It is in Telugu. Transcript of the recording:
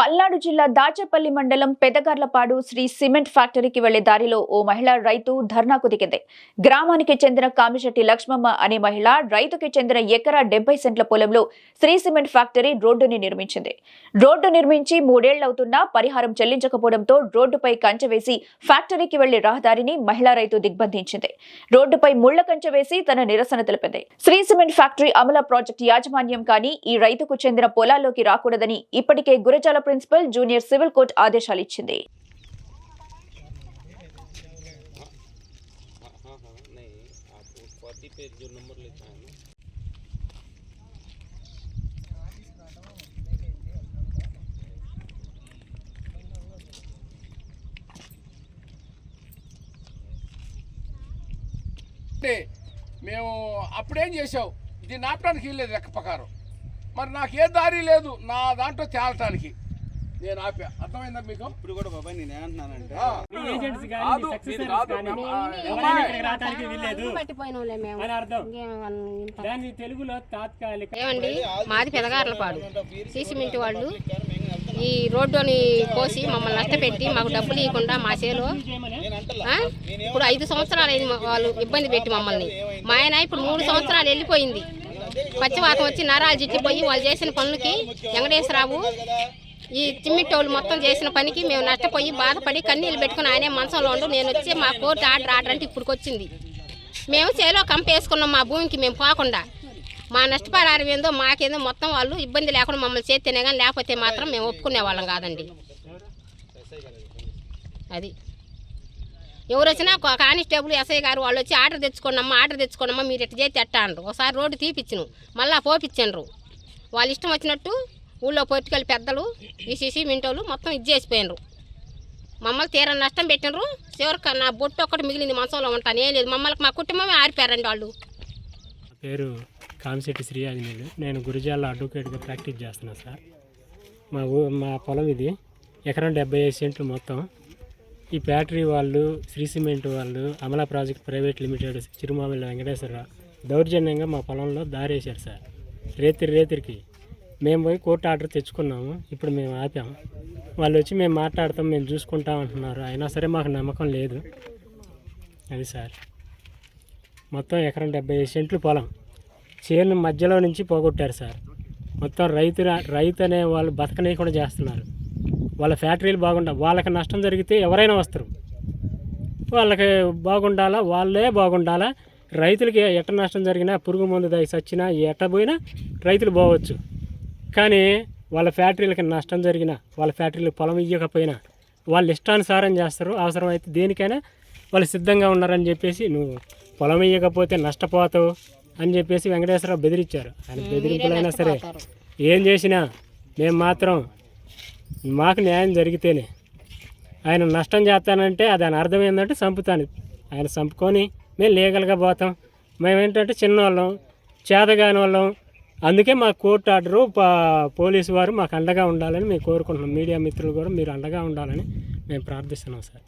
పల్నాడు జిల్లా దాచేపల్లి మండలం పెదగర్లపాడు శ్రీ సిమెంట్ ఫ్యాక్టరీకి వెళ్లే దారిలో ఓ మహిళా రైతు ధర్నాకు దిగింది. గ్రామానికి చెందిన కామిశెట్టి లక్ష్మమ్మ అనే మహిళ రైతుకి చెందిన ఎకరా 70 సెంట్ల పొలంలో శ్రీ సిమెంట్ ఫ్యాక్టరీ రోడ్డుని నిర్మించింది. రోడ్డు నిర్మించి 3 ఏళ్లవుతున్నా పరిహారం చెల్లించకపోవడంతో రోడ్డుపై కంచె వేసి ఫ్యాక్టరీకి వెళ్లే రహదారిని మహిళా రైతు దిగ్బంధించింది. రోడ్డుపై ముళ్ల కంచె వేసి తన నిరసన తెలిపింది. Shree cement factory Amala project యాజమాన్యం కానీ ఈ రైతుకు చెందిన పొలాల్లోకి రాకూడదని ఇప్పటికే Gurajala principal junior civil court ఆదేశాలు ఇచ్చింది. మేము అప్పుడేం చేసావు, దీన్ని ఆపడానికి వెళ్ళలేదు లెక్క ప్రకారం. మరి నాకు ఏ దారి లేదు నా దాంట్లో తేలటానికి, నేను ఆపా. అర్థమైందా మీకు? ఇప్పుడు కూడా బాబాయ్ నేను ఏమంటున్నానంటే మాది పెదగార్లపాడు సిమెంట్ వాళ్ళు ఈ రోడ్డుని కోసి మమ్మల్ని నష్టపెట్టి మాకు డబ్బులు ఇవ్వకుండా మా చేలో ఇప్పుడు 5 సంవత్సరాలు అయింది వాళ్ళు ఇబ్బంది పెట్టి మమ్మల్ని. మా ఆయన ఇప్పుడు 3 సంవత్సరాలు వెళ్ళిపోయింది. పచ్చివాతం వచ్చి నరాలు జిట్టిపోయి వాళ్ళు చేసిన పనులకి వెంకటేశ్వరరావు ఈ చిమ్మిటోళ్ళు మొత్తం చేసిన పనికి మేము నష్టపోయి బాధపడి కన్నీళ్ళు పెట్టుకుని ఆయనే మనసులో ఉండు. నేను వచ్చి మా కోర్టు ఆర్డర్ అంటే ఇప్పుడు వచ్చింది. మేము చేలో కంపేసుకున్నాం మా భూమికి మేము పోకుండా. మా నష్టపరిహారం ఏందో మాకేందో మొత్తం వాళ్ళు ఇబ్బంది లేకుండా మమ్మల్ని చేస్తేనే కానీ, లేకపోతే మాత్రం మేము ఒప్పుకునే వాళ్ళం కాదండి. అది ఎవరు వచ్చినా కానిస్టేబుల్ ఎస్ఐ గారు వాళ్ళు వచ్చి ఆర్డర్ తెచ్చుకోండమ్మా మీరు ఎట్టు చేతి ఎట్టా అనరు. ఒకసారి రోడ్డు తీపిచ్చిను, మళ్ళీ పోపిచ్చండ్రు. వాళ్ళు ఇష్టం వచ్చినట్టు ఊళ్ళో పొలిటికల్ పెద్దలు ఈసీసీ మింటోళ్ళు మొత్తం ఇది చేసిపోయినరు. మమ్మల్ని తీరని నష్టం పెట్టినరు. చివరికి నా బొట్టు ఒక్కటి మిగిలింది, మనసులో ఉంటాను ఏం లేదు. మమ్మల్ని మా కుటుంబమే ఆరిపోయారండి వాళ్ళు. పేరు కామిశెట్టి శ్రీ ఆంజనేయులు. నేను గురజాల అడ్వకేట్గా ప్రాక్టీస్ చేస్తున్నాను సార్. మా పొలం ఇది ఎకరం 75 సెంట్లు మొత్తం. ఈ ఫ్యాక్టరీ వాళ్ళు, శ్రీ సిమెంట్ వాళ్ళు, Amala project private limited Chirumamilla Venkateswararao దౌర్జన్యంగా మా పొలంలో దారేశారు సార్. రేతిరికి మేము పోయి కోర్టు ఆర్డర్ తెచ్చుకున్నాము. ఇప్పుడు మేము ఆపాము. వాళ్ళు వచ్చి మేము మాట్లాడతాం, మేము చూసుకుంటాం అంటున్నారు. అయినా సరే మాకు నమ్మకం లేదు. అది సార్, మొత్తం ఎకరం 75 సెంట్లు పొలం చేను మధ్యలో నుంచి పోగొట్టారు సార్. మొత్తం రైతు అనే వాళ్ళు బతకనేయకుండా చేస్తున్నారు. వాళ్ళ ఫ్యాక్టరీలు వాళ్ళకి నష్టం జరిగితే ఎవరైనా వస్తారు. వాళ్ళకి బాగుండాలా, వాళ్ళే బాగుండాలా. రైతులకి ఎట్ట నష్టం జరిగినా, పురుగు మందు దాగి సచ్చినా, ఎట్ట పోయినా రైతులు పోవచ్చు. కానీ వాళ్ళ ఫ్యాక్టరీలకి నష్టం జరిగినా, వాళ్ళ ఫ్యాక్టరీలకు పొలం ఇవ్వకపోయినా వాళ్ళు ఇష్టానుసారం చేస్తారు. అవసరమైతే దేనికైనా వాళ్ళు సిద్ధంగా ఉన్నారని చెప్పేసి, నువ్వు పొలం ఇవ్వకపోతే నష్టపోతావు అని చెప్పేసి వెంకటేశ్వరరావు బెదిరించారు. ఆయన బెదిరింపులైనా సరే ఏం చేసినా మేము మాత్రం మాకు న్యాయం జరిగితేనే. ఆయన నష్టం చేస్తానంటే దాని అర్థం ఏంటంటే చంపుతాను. ఆయన చంపుకొని మేము లీగల్గా పోతాం. మేమేంటంటే చిన్నవాళ్ళం, చేతగాని వాళ్ళం. అందుకే మా కోర్టు ఆర్డరు పోలీసు వారు మాకు అండగా ఉండాలని మేము కోరుకుంటున్నాం. మీడియా మిత్రులు కూడా మీరు అండగా ఉండాలని మేము ప్రార్థిస్తున్నాం సార్.